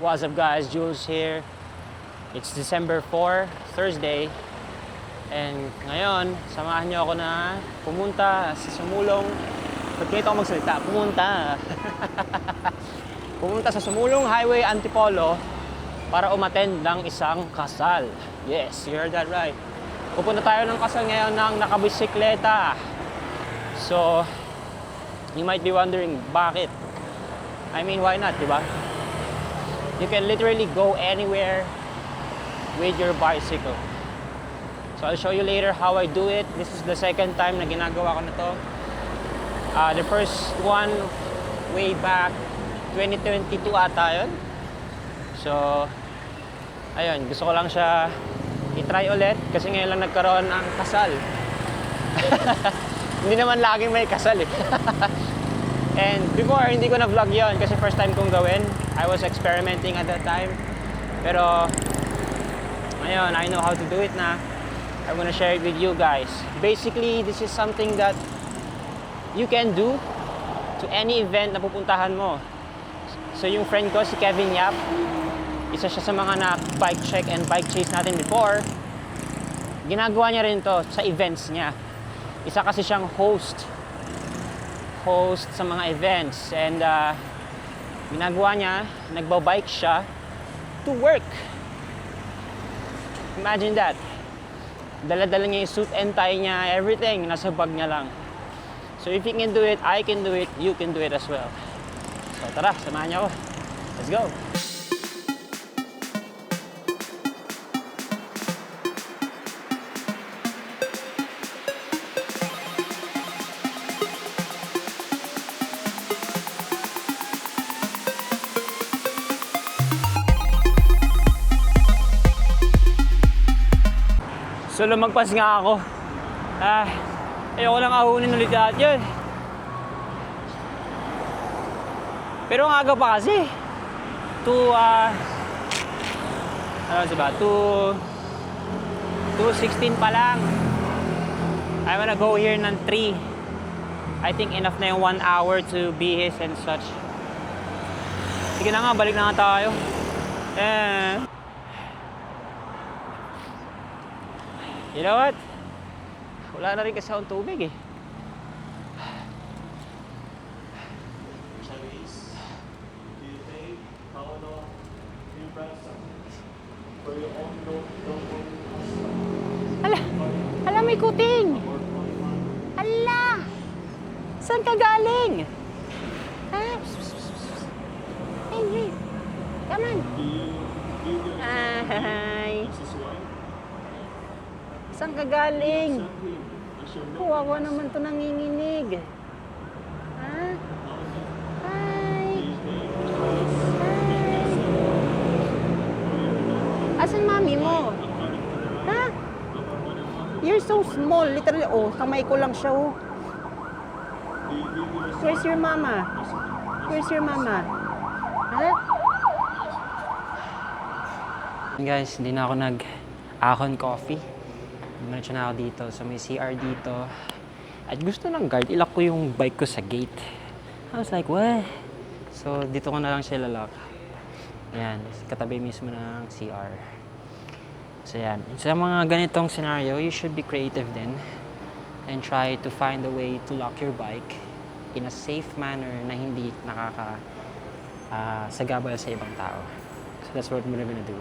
What's up guys, Jules here. It's December 4, Thursday. And ngayon, samahan niyo ako na pumunta sa Sumulong. Ba't ganito ako magsalita? Pumunta sa Sumulong Highway Antipolo para umattend ng isang kasal. Yes, you heard that right. Pupunta tayo ng kasal ngayon ng nakabisikleta. So, you might be wondering, bakit? I mean, why not, diba? You can literally go anywhere with your bicycle. So I'll show you later how I do it. This is the second time na ginagawa ko na to. The first one, way back 2022 ata yun. So, ayun, gusto ko lang siya i-try ulit kasi ngayon lang nagkaroon ng kasal. Hindi naman laging may kasal eh. And before, hindi ko na-vlog yon kasi first time kong gawin. I was experimenting at that time. Pero, ngayon, I know how to do it na. I'm gonna share it with you guys. Basically, this is something that you can do to any event na pupuntahan mo. So, yung friend ko, si Kevin Yap, isa siya sa mga na-bike check and bike chase natin before. Ginagawa niya rin to sa events niya. Isa kasi siyang host sa mga events. And, ginagawa niya, nagbabike siya to work. Imagine that. Dala-dala niya yung suit and tie niya, everything, nasa bag niya lang. So if you can do it, I can do it, you can do it as well. So tara, samahan niyo ako. Let's go! So lumagpas nga ako. Ayoko lang ahunin ulit yun. Pero ang aga pa kasi. 2:16 pa lang. I'm gonna go here ng 3. I think enough na yung 1 hour to bihis and such. Sige na nga, balik na nga tayo. You know what? Wala na rin kasi akong tubig eh. Hala, may kuting! Hala! Saan ka galing? Ha? Hey, come on! Hi! Saan ka galing? Kawawa naman to nanginginig. Ha? Hi! Hi! Asan mami mo? Ha? You're so small. Literally, oh, kamay ko lang siya, oh. Where's your mama? Where's your mama? Ha? Guys, hindi na ako nag-ahon coffee. Diretso na ako dito. So may CR dito. At gusto ng guard, ilock ko yung bike ko sa gate. I was like, what? So dito ko na lang siya lalak. Yan, katabi mismo ng CR. So yan. Sa mga ganitong scenario, you should be creative din. And try to find a way to lock your bike in a safe manner na hindi sagabal sa ibang tao. So that's what we're gonna do.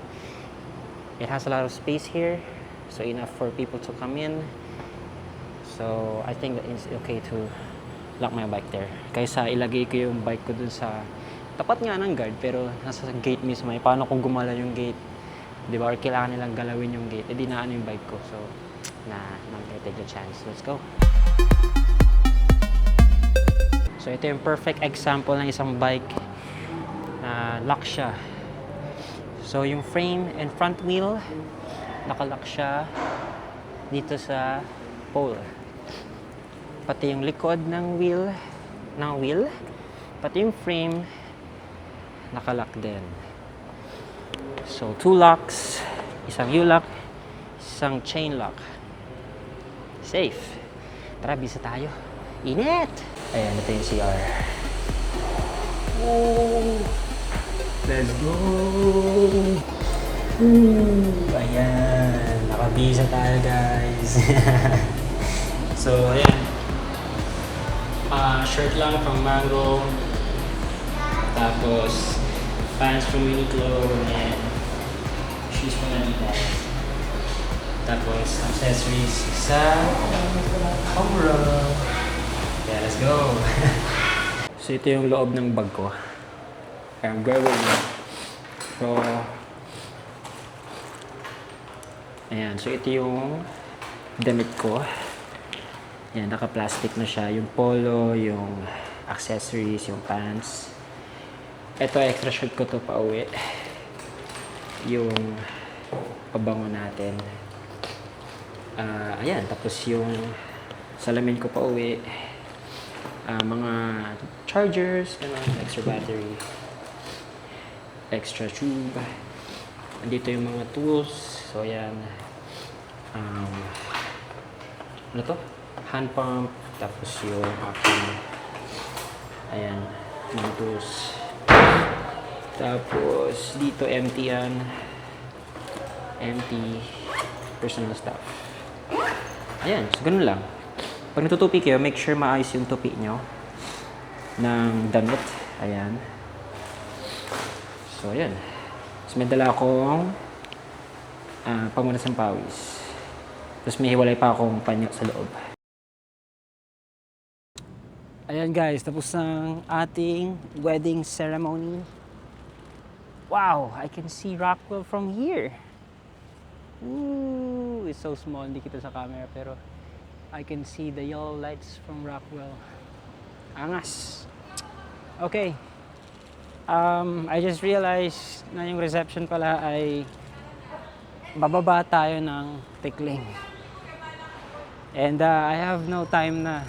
It has a lot of space here. So enough for people to come in. So I think that it's okay to lock my bike there. Kaysa ilagay ko yung bike ko dun sa tapat nga ng guard pero nasa gate mismo. Paano kung gumala yung gate? Di ba? Or kailangan nilang galawin yung gate. Di na yung bike ko. So I'm gonna take the chance. Let's go. So ito yung perfect example ng isang bike na lock siya. So yung frame and front wheel nakalock siya dito sa pole. Pati yung likod ng wheel, pati yung frame nakalock din. So 2 locks, isang U-lock, isang chain lock. Safe. Tara, bisa tayo. Init! Ayan, ito yung CR. Oh. Let's go! Ooh, ayan. Nakabisa tayo, guys. So, ayan. Shirt lang from Mango. Tapos, pants from Uniqlo. And shoes from Adidas. Tapos, accessories sa Homro. Yeah, let's go! So, ito yung loob ng bag ko. I'm going na. So, ayan. So, ito yung damit ko. Ayan, naka-plastic na siya. Yung polo, yung accessories, yung pants. Ito, extra shirt ko to pa uwi. Yung pabango natin. Ayan, tapos yung salamin ko pa uwi. Mga chargers, extra battery, extra tube. Andito yung mga tools. So, ayan. Ano to? Hand pump. Tapos yung aking, ayan, mga tools. Tapos, dito empty yan. Empty personal stuff. Ayan, so ganun lang. Pag natutupi kayo, make sure maayos yung tupi nyo ng damit. Ayan. So, ayan. So, may dala akong pamunas ng pawis. Tapos may hiwalay pa akong panyo sa loob. Ayan guys, tapos ng ating wedding ceremony. Wow, I can see Rockwell from here. Ooh, it's so small, hindi kita sa camera, pero I can see the yellow lights from Rockwell. Angas. Okay. I just realized na yung reception pala ay bababa tayo ng Tikling. And I have no time na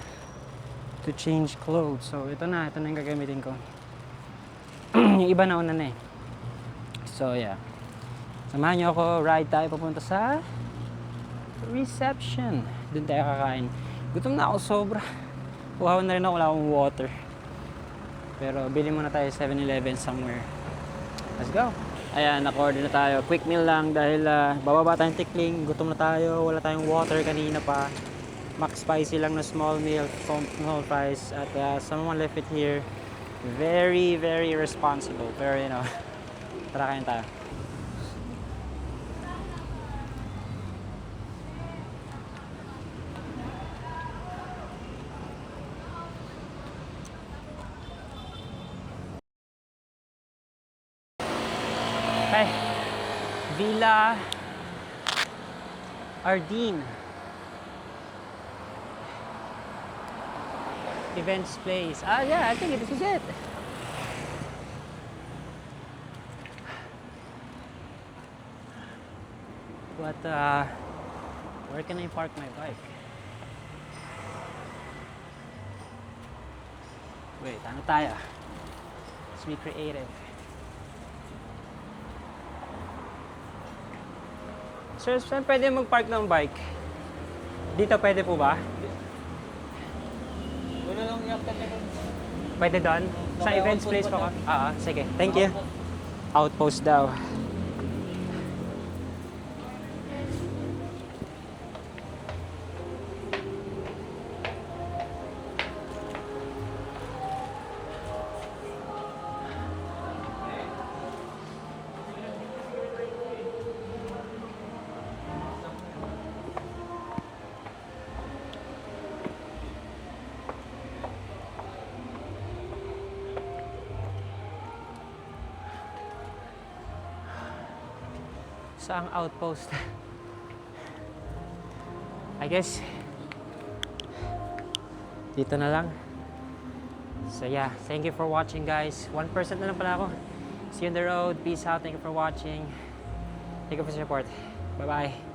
to change clothes. So ito na yung gagamitin ko. Yung iba na una na eh. So yeah. Samahan niyo ako, ride tayo papunta sa reception. Doon tayo kakain. Gutom na ako sobra. Kuhawan na rin ako, wala akong water. Pero bili muna tayo 7-Eleven somewhere. Let's go. Ayan, naka-order na tayo. Quick meal lang dahil bababa tayong Tikling. Gutom na tayo, wala tayong water kanina pa. Max spicy lang na small meal, small fries. At someone left it here. Very, very responsible. Pero you know, tara kain tayo. Okay. Villa Ardeen. Events place. Yeah, I think this is it. But, where can I park my bike? Wait, ano tayo? Let's be creative. Sir, saan pwede mag-park ng bike? Dito pwede po ba? Wala lang yung Pwede doon? Sa events place pa ka? Sige. Thank you. Outpost daw. Saang outpost? I guess dito na lang. So yeah, thank you for watching guys. 1% na lang pala ako. See you on the road. Peace out. Thank you for watching. Thank you for the support. Bye bye.